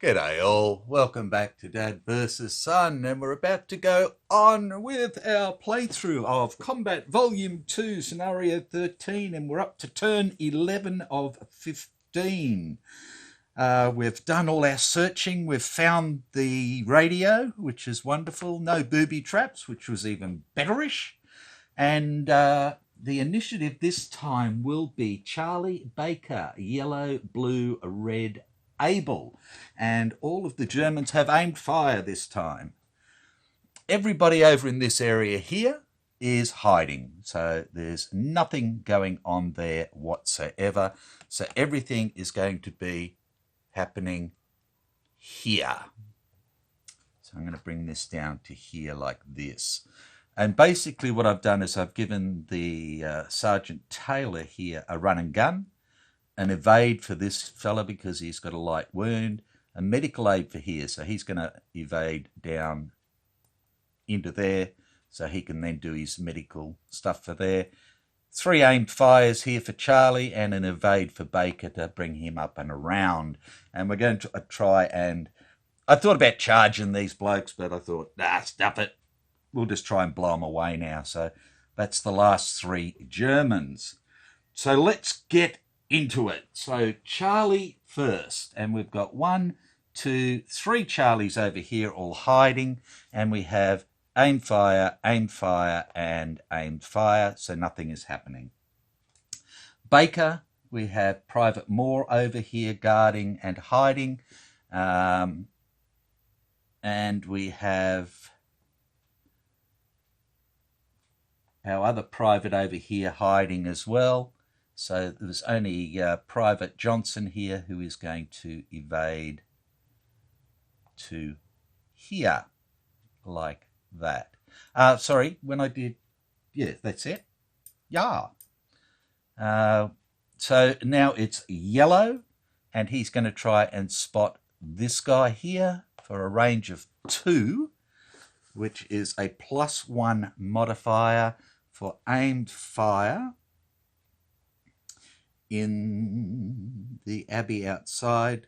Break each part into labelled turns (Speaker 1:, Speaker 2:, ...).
Speaker 1: G'day all, welcome back to Dad vs Son, and we're about to go on with our playthrough of Combat Volume 2 Scenario 13, and we're up to turn 11 of 15. We've done all our searching, we've found the radio, which is wonderful, no booby traps, which was even betterish, and the initiative this time will be Charlie, Baker, yellow, blue, red, Able, and all of the Germans have aimed fire this time. Everybody over in this area here is hiding, so there's nothing going on there whatsoever. So everything is going to be happening here. So I'm going to bring this down to here like this. And basically what I've done is I've given the Sergeant Taylor here a run and gun, an evade for this fella because he's got a light wound, a medical aid for here, so he's going to evade down into there so he can then do his medical stuff for there. 3 aimed fires here for Charlie and an evade for Baker to bring him up and around. And we're going to try and... I thought about charging these blokes, but I thought, stuff it. We'll just try and blow them away now. So that's the last 3 Germans. So let's get into it. So Charlie first, and we've got 1, 2, 3 Charlies over here all hiding, and we have aim fire, and aim fire, so nothing is happening. Baker, we have Private Moore over here guarding and hiding, and we have our other private over here hiding as well. So there's only Private Johnson here who is going to evade to here, like that. Sorry, when I did, yeah, that's it. Yeah. So now it's yellow, and he's going to try and spot this guy here for a range of 2, which is a +1 modifier for aimed fire in the Abbey outside.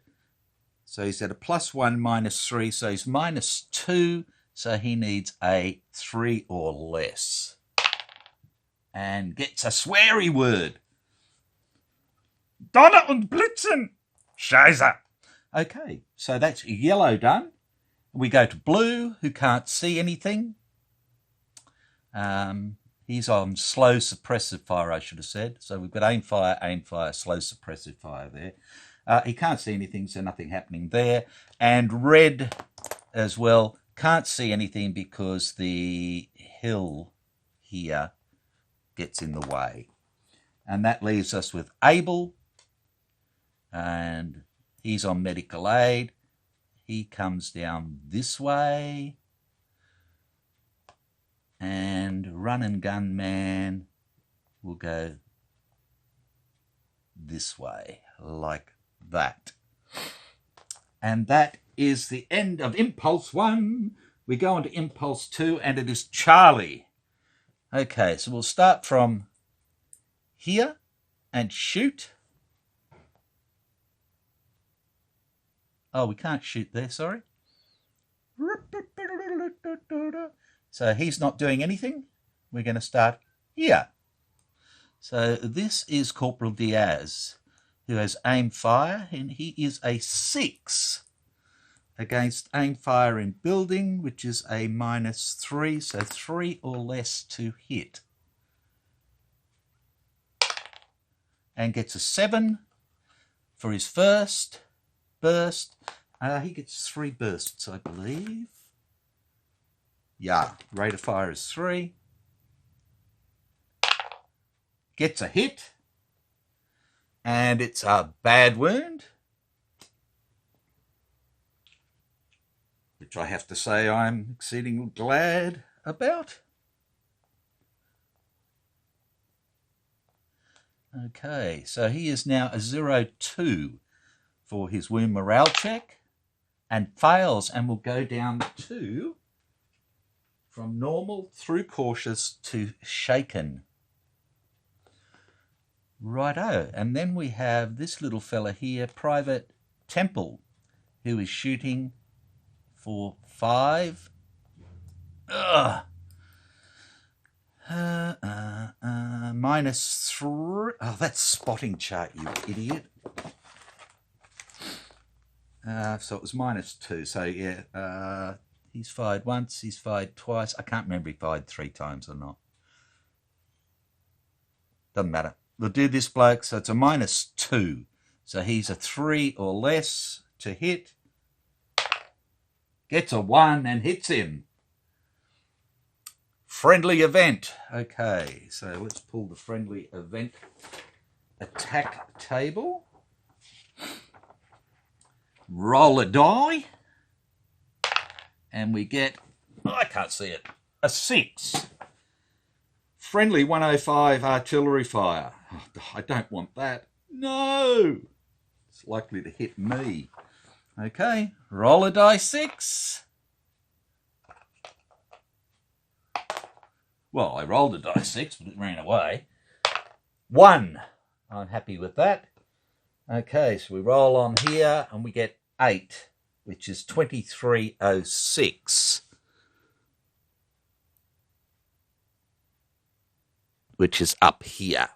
Speaker 1: So he's at a +1 -3, so he's -2, so he needs a 3 or less. And gets a sweary word. Donner und Blitzen! Scheiße! Okay, so that's yellow done. We go to blue, who can't see anything. He's on slow suppressive fire, I should have said. So we've got aim fire, slow suppressive fire there. He can't see anything, so nothing happening there. And red as well, can't see anything because the hill here gets in the way. And that leaves us with Able, and he's on medical aid. He comes down this way. And run and gun man will go this way, like that. And that is the end of Impulse 1. We go on to Impulse 2, and it is Charlie. Okay, so we'll start from here and shoot. Oh, we can't shoot there, sorry. So he's not doing anything. We're going to start here. So this is Corporal Diaz, who has aim fire, and he is a 6 against aim fire in building, which is a -3, so 3 or less to hit. And gets a 7 for his first burst. He gets 3 bursts, I believe. Yeah, rate of fire is 3. Gets a hit. And it's a bad wound, which I have to say I'm exceedingly glad about. Okay, so he is now a 0-2 for his wound morale check and fails and will go down to from normal through cautious to shaken. Righto, and then we have this little fella here, Private Temple, who is shooting for 5. -3. Oh, that's spotting chart, you idiot. So it was -2. So yeah, he's fired once, he's fired twice. I can't remember if he fired 3 times or not. Doesn't matter. We'll do this bloke. So it's a -2. So he's a 3 or less to hit. Gets a 1 and hits him. Friendly event. Okay, so let's pull the friendly event attack table. Roll a die. And we get, I can't see it, a 6. Friendly 105 artillery fire. Oh, I don't want that. No! It's likely to hit me. Okay, roll a die 6. Well, I rolled a die 6, but it ran away. 1. I'm happy with that. Okay, so we roll on here and we get 8, which is 2306. Which is up here.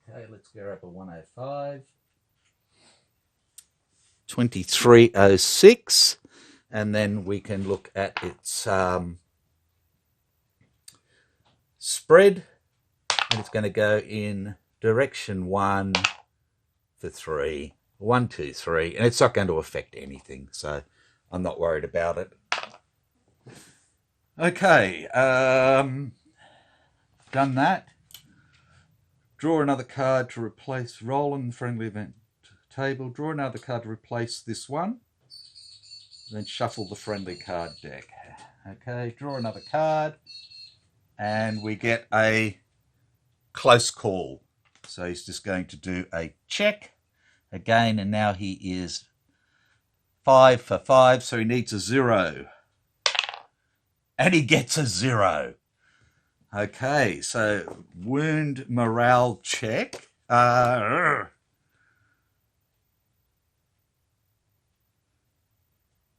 Speaker 1: Okay, let's go up a 105. 2306. And then we can look at its spread. And it's going to go in direction 1 for 3. 1, 2, 3. And it's not going to affect anything. So I'm not worried about it. Okay. Done that. Draw another card to replace, roll on the friendly event table. Draw another card to replace this one. Then shuffle the friendly card deck. Okay, draw another card. And we get a close call. So he's just going to do a check again. And now he is 5 for 5. So he needs a 0. And he gets a 0. Okay, so wound morale check.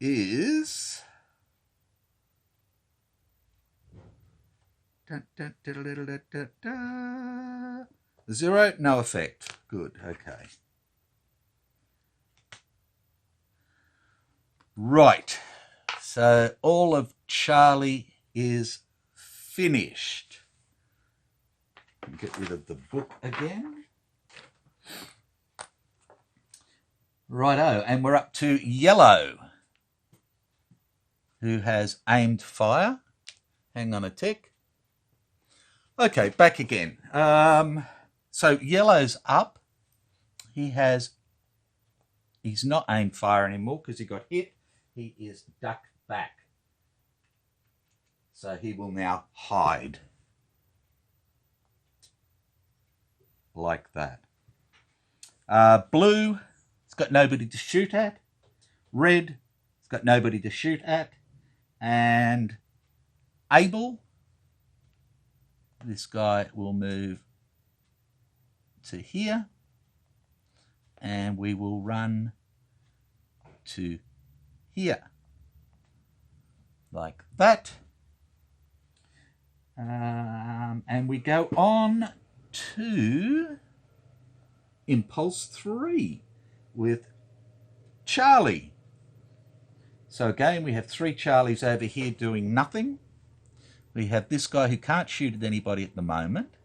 Speaker 1: Is 0, no effect. Good, okay. Right, so all of Charlie is finished. Get rid of the book again. Righto, and we're up to Yellow, who has aimed fire. Hang on a tick. Okay, back again. So Yellow's up. He's not aimed fire anymore because he got hit. He is ducked back. So he will now hide. Like that. Blue, it's got nobody to shoot at. Red, it's got nobody to shoot at. And Abel, this guy will move to here. And we will run to here. Like that. And we go on to Impulse 3 with Charlie. So again, we have 3 Charlies over here doing nothing. We have this guy who can't shoot at anybody at the moment.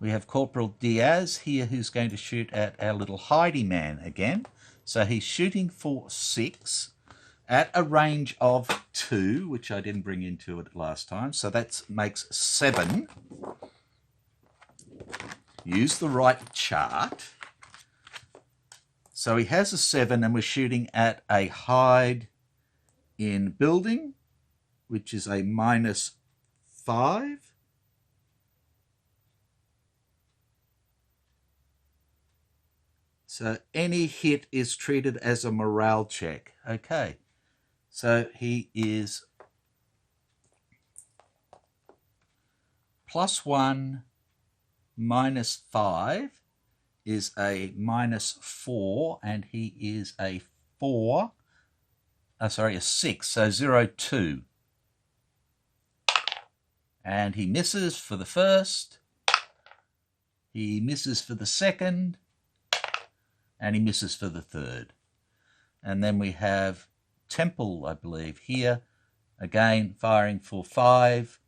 Speaker 1: We have Corporal Diaz here who's going to shoot at our little hidey man again. So he's shooting for 6 at a range of 2, which I didn't bring into it last time. So that makes 7. Use the right chart. So he has a 7 and we're shooting at a hide in building, which is a -5. So any hit is treated as a morale check. Okay. So he is +1 -5 is a -4, and he is a 4. A 6. So 0, 2. And he misses for the first. He misses for the second. And he misses for the third. And then we have Temple, I believe, here. Again, firing for 5.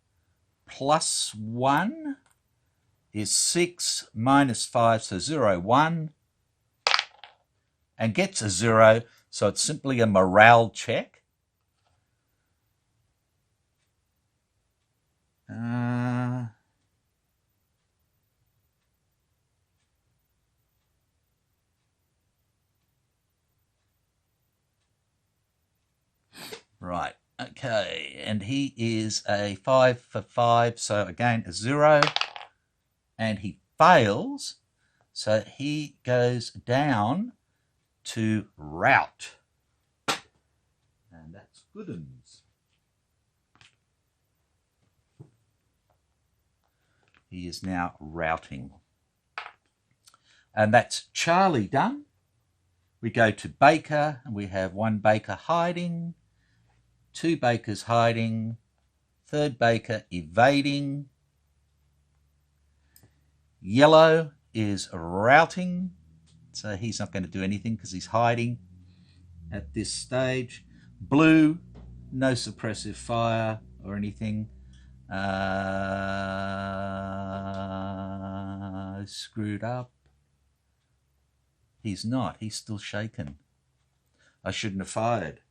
Speaker 1: +1 is 6 -5, so 0, 1. And gets a 0, so it's simply a morale check. Right, okay, and he is a 5 for 5, so again a 0, and he fails, so he goes down to rout, and that's good uns. He is now routing, and that's Charlie done. We go to Baker, and we have 1 Baker hiding, 2 Bakers hiding, 3rd Baker evading. Yellow is routing, so he's not going to do anything because he's hiding at this stage. Blue, no suppressive fire or anything. Screwed up. He's not. He's still shaken. I shouldn't have fired.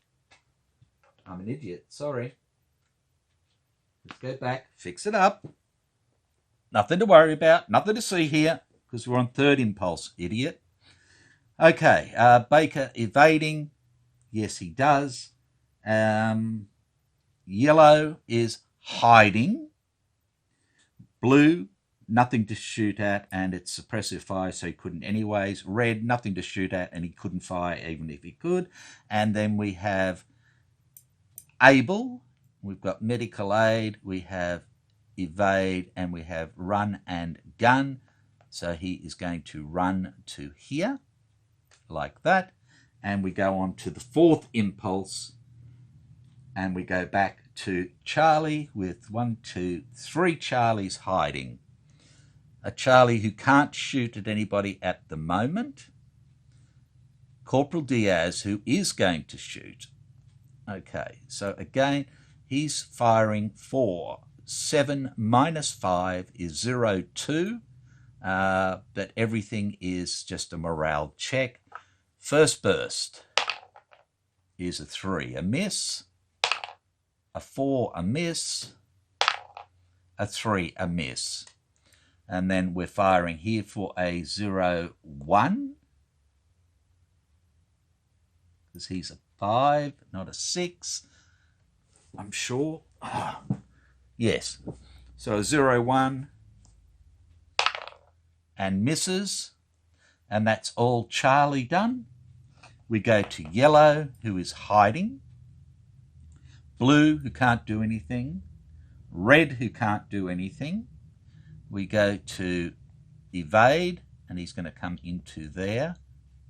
Speaker 1: I'm an idiot. Sorry. Let's go back. Fix it up. Nothing to worry about. Nothing to see here because we're on 3rd impulse, idiot. Okay. Baker evading. Yes, he does. Yellow is hiding. Blue, nothing to shoot at, and it's suppressive fire, so he couldn't anyways. Red, nothing to shoot at, and he couldn't fire even if he could. And then we have Able, we've got medical aid, we have evade, and we have run and gun. So he is going to run to here, like that. And we go on to the 4th impulse, and we go back to Charlie with 1, 2, 3 Charlies hiding. A Charlie who can't shoot at anybody at the moment. Corporal Diaz, who is going to shoot. Okay, so again, he's firing for 7 -5 is 0, 2. But everything is just a morale check. First burst is a 3, a miss. A 4, a miss. A 3, a miss. And then we're firing here for a 0, 1. Because he's a 5, not a 6. I'm sure. Yes. So 0, 1. And misses. And that's all Charlie done. We go to Yellow, who is hiding. Blue, who can't do anything. Red, who can't do anything. We go to Evade, and he's going to come into there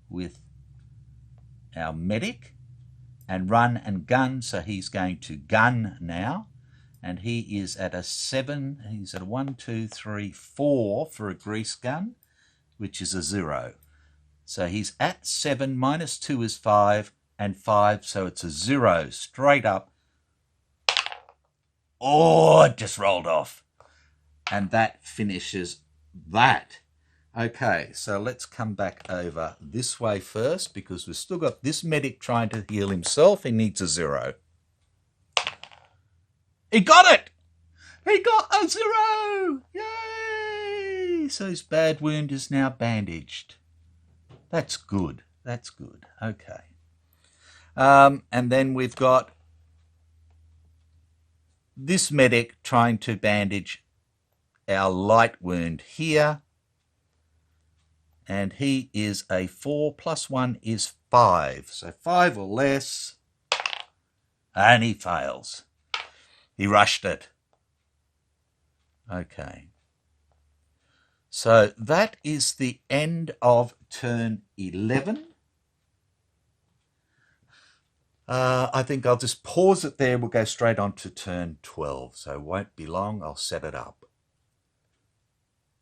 Speaker 1: with our medic. And run and gun, so he's going to gun now. And he is at a 7. He's at a 1, 2, 3, 4 for a grease gun, which is a 0. So he's at 7, -2 is 5, and 5, so it's a 0 straight up. Oh, it just rolled off. And that finishes that. Okay, so let's come back over this way first because we've still got this medic trying to heal himself. He needs a 0. He got it! He got a 0! Yay! So his bad wound is now bandaged. That's good. That's good. Okay. And then we've got this medic trying to bandage our light wound here. and he is a 4 plus 1 is 5. So 5 or less, and he fails. He rushed it. Okay. So that is the end of turn 11. I think I'll just pause it there. We'll go straight on to turn 12. So it won't be long. I'll set it up.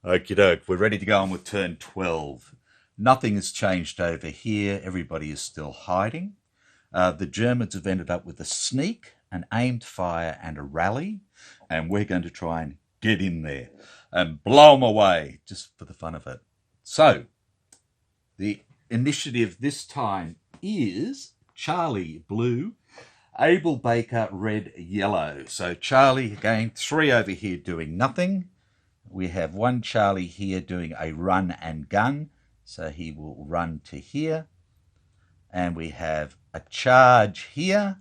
Speaker 1: Okie doke. We're ready to go on with turn 12. Nothing has changed over here. Everybody is still hiding. The Germans have ended up with a sneak, an aimed fire, and a rally. And we're going to try and get in there and blow them away just for the fun of it. So the initiative this time is Charlie blue, Abel Baker red, yellow. So Charlie again, 3 over here doing nothing. We have 1 Charlie here doing a run and gun, so he will run to here. And we have a charge here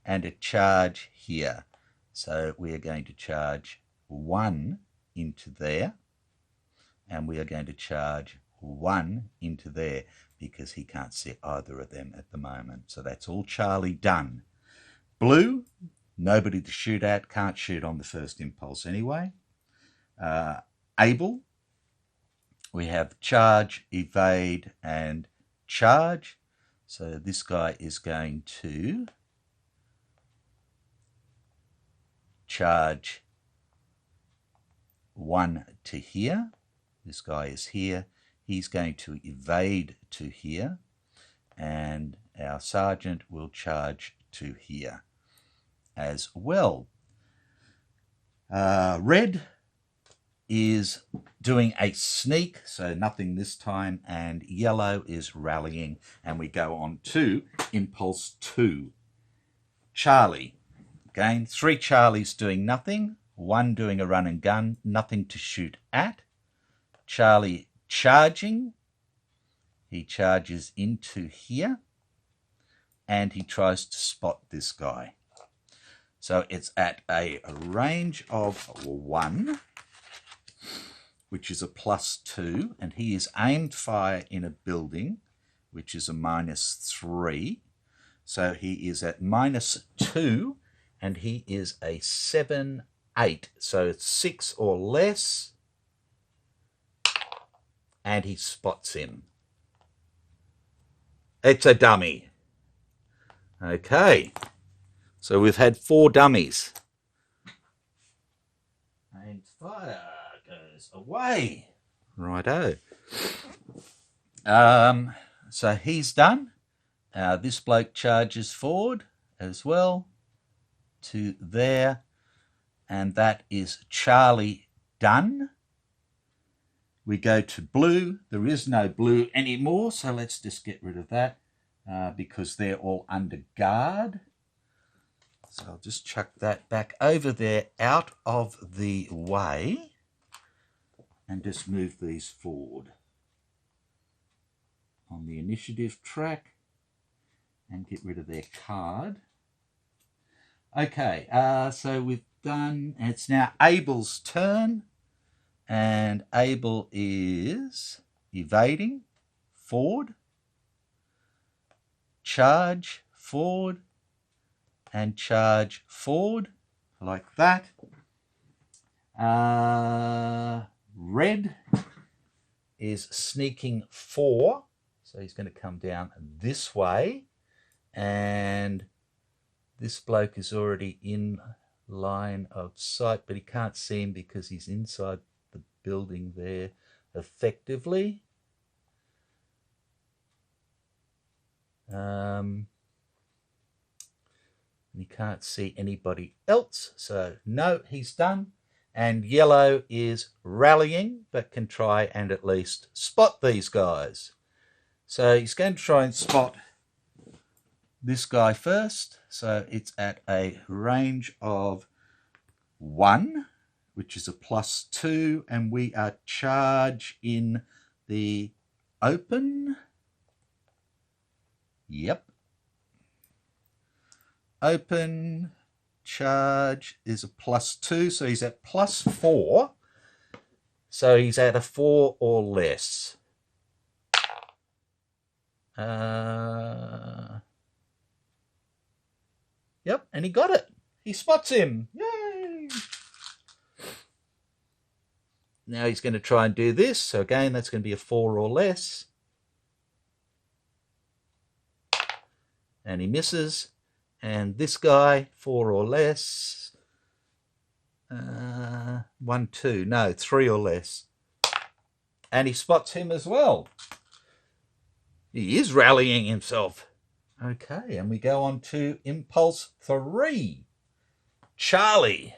Speaker 1: and a charge here. So we are going to charge 1 into there, and we are going to charge 1 into there, because he can't see either of them at the moment. So that's all Charlie done. Blue, nobody to shoot at, can't shoot on the first impulse anyway. Abel, we have charge, evade, and charge. So this guy is going to charge 1 to here. This guy is here. He's going to evade to here, and our sergeant will charge to here as well. Red is doing a sneak, so nothing this time, and yellow is rallying, and we go on to impulse 2. Charlie, again, 3 Charlies doing nothing, 1 doing a run and gun, nothing to shoot at. Charlie charging, he charges into here, and he tries to spot this guy. So it's at a range of 1, which is a +2, and he is aimed fire in a building, which is a -3. So he is at -2, and he is a 7, 8. So it's 6 or less, and he spots him. It's a dummy. Okay, so we've had 4 dummies. And fire goes away. Righto. So he's done. This bloke charges forward as well to there, and that is Charlie done. We go to blue. There is no blue anymore, so let's just get rid of that because they're all under guard. So I'll just chuck that back over there out of the way and just move these forward on the initiative track and get rid of their card. Okay, so we've done, and it's now Abel's turn. And Abel is evading, forward, charge, forward, and charge, forward, like that. Red is sneaking 4, so he's going to come down this way. And this bloke is already in line of sight, but he can't see him because he's inside the building there effectively. And he can't see anybody else, so no, he's done. And yellow is rallying, but can try and at least spot these guys. So he's going to try and spot this guy first. So it's at a range of 1, which is a +2, and we are charge in the open. Yep. Open, charge is a +2, so he's at +4. So he's at a 4 or less. Yep, and he got it. He spots him. Yay! Now he's going to try and do this. So again, that's going to be a 4 or less. And he misses. And this guy, 4 or less. 1, 2. No, 3 or less. And he spots him as well. He is rallying himself. Okay, and we go on to impulse 3. Charlie.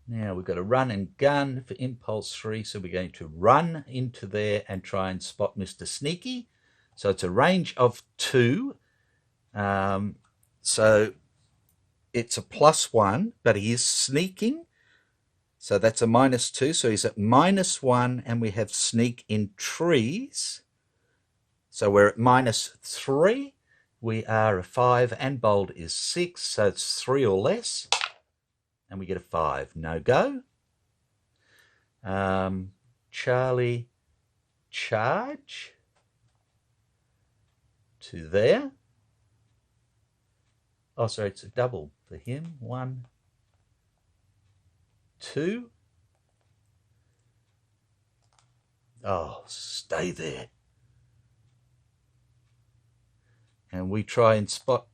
Speaker 1: Now we've got a run and gun for impulse 3, so we're going to run into there and try and spot Mr. Sneaky. So it's a range of 2. So it's a +1, but he is sneaking. So that's a -2, so he's at -1, and we have sneak in trees. So we're at -3. We are a 5, and bold is 6, so it's 3 or less. And we get a 5. No go. Charlie, charge to there. Oh, sorry, it's a double for him. 1, 2. Oh, stay there. And we try and spot.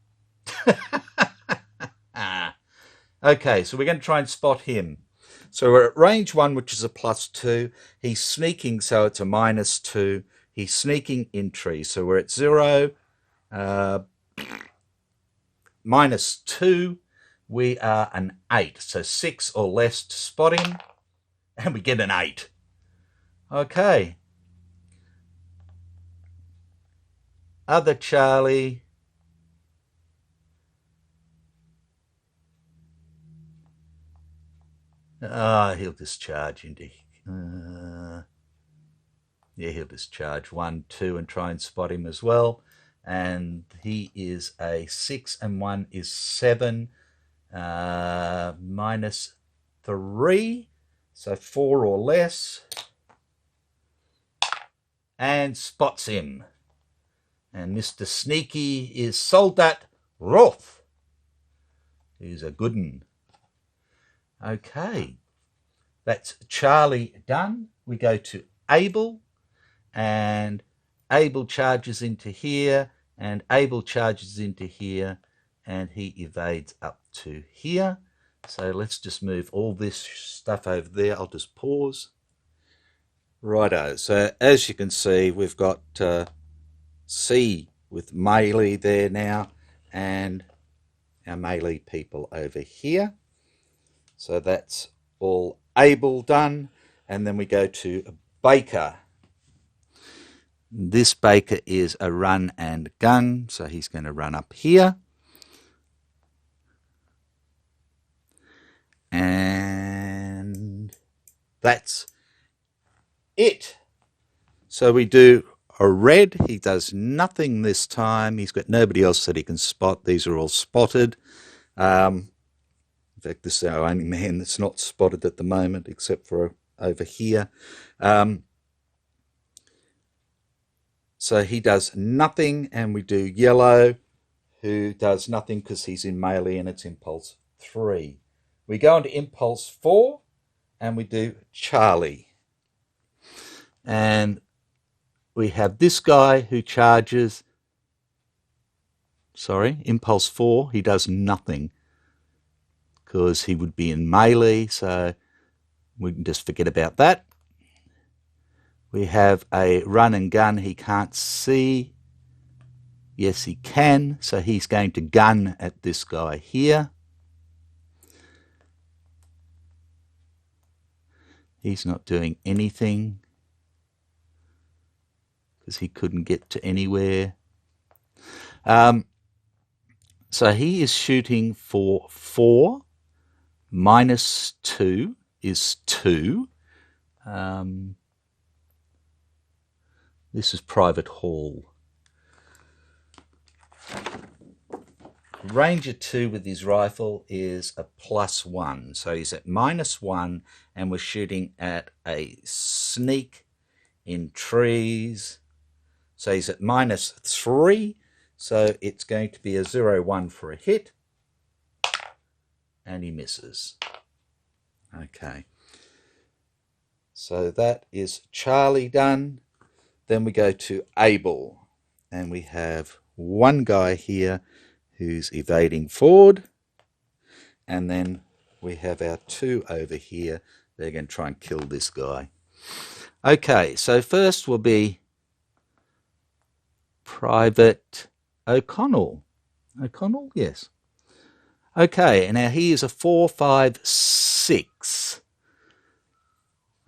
Speaker 1: Okay, so we're going to try and spot him. So we're at range 1, which is a +2. He's sneaking, so it's a -2. He's sneaking in trees, so we're at 0. -2. We are an 8, so 6 or less to spot him, and we get an 8. Okay. Other Charlie. He'll discharge into... yeah, he'll discharge 1, 2 and try and spot him as well. And he is a 6, and 1 is 7. -3, so 4 or less. And spots him. And Mr. Sneaky is Soldat Roth, who's a good one. Okay, that's Charlie done. We go to Abel, and Abel charges into here, and Abel charges into here, and he evades up to here. So let's just move all this stuff over there. I'll just pause. Righto, so as you can see, we've got C with melee there now, and our melee people over here. So that's all Abel done. And then we go to Baker. This Baker is a run and gun, so he's going to run up here. And that's it. So we do a red. He does nothing this time. He's got nobody else that he can spot. These are all spotted. In fact, this is our only man that's not spotted at the moment, except for over here. So he does nothing, and we do yellow, who does nothing because he's in melee and it's impulse 3. We go into impulse 4, and we do Charlie. And we have this guy who charges. Sorry, impulse 4, he does nothing, because he would be in melee, so we can just forget about that. We have a run and gun. He can't see. Yes, he can, so he's going to gun at this guy here. He's not doing anything because he couldn't get to anywhere. So he is shooting for 4. -2 is 2. This is Private Hall. Ranger 2 with his rifle is a +1. So he's at -1, and we're shooting at a sneak in trees. So he's at -3. So it's going to be a 0-1 for a hit. And he misses. Okay. So that is Charlie done. Then we go to Abel. And we have one guy here who's evading forward. And then we have our two over here. They're going to try and kill this guy. Okay, so first will be Private O'Connell. O'Connell, yes. Okay, and now he is a 4, 5, 6.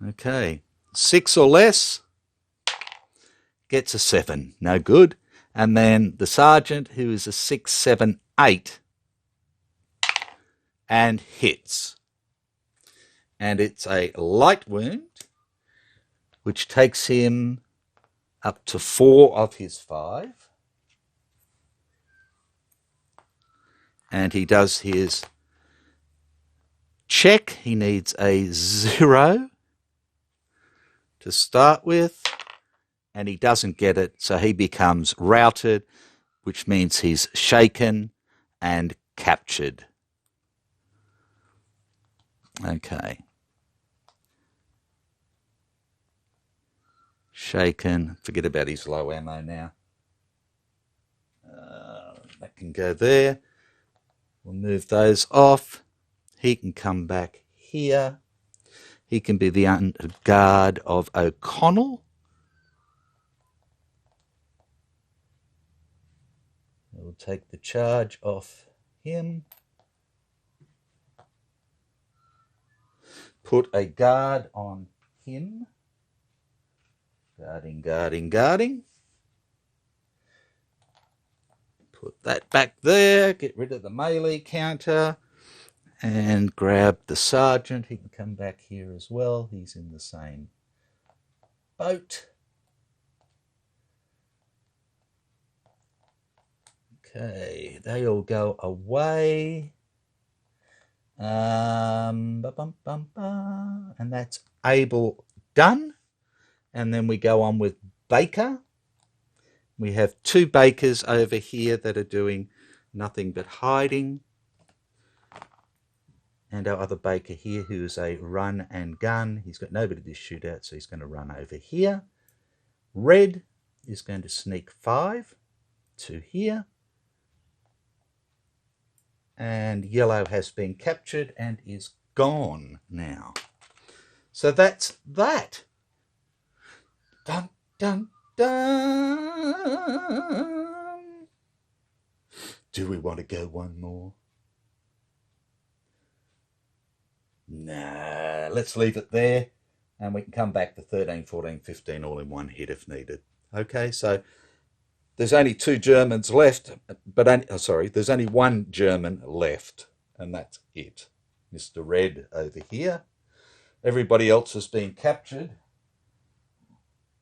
Speaker 1: Okay, 6 or less gets a 7. No good. And then the sergeant, who is a 6, 7, 8, and hits. And it's a light wound, which takes him up to 4 of his 5. And he does his check. He needs a 0 to start with, and he doesn't get it, so he becomes routed, which means he's shaken and captured. Okay. Shaken. Forget about his low ammo now. That can go there. We'll move those off. He can come back here. He can be the under guard of O'Connell. We'll take the charge off him. Put a guard on him. Guarding, guarding, guarding. Put that back there. Get rid of the melee counter. And grab the sergeant. He can come back here as well. He's in the same boat. Okay, they all go away. And that's Abel done. And then we go on with Baker. We have 2 Bakers over here that are doing nothing but hiding. And our other Baker here, who's a run and gun. He's got nobody to shoot at, so he's going to run over here. Red is going to sneak 5 to here. And yellow has been captured and is gone now. So that's that. Dun, dun, dun. Do we want to go one more? Nah, let's leave it there. And we can come back to 13, 14, 15 all in one hit if needed. Okay, so there's only 2 Germans left, but there's only 1 German left, and that's it. Mr. Red over here. Everybody else has been captured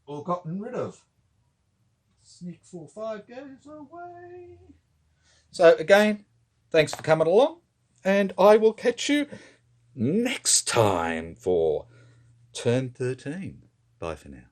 Speaker 1: or gotten rid of. Sneak 4-5 goes away. So again, thanks for coming along, and I will catch you next time for Turn 13. Bye for now.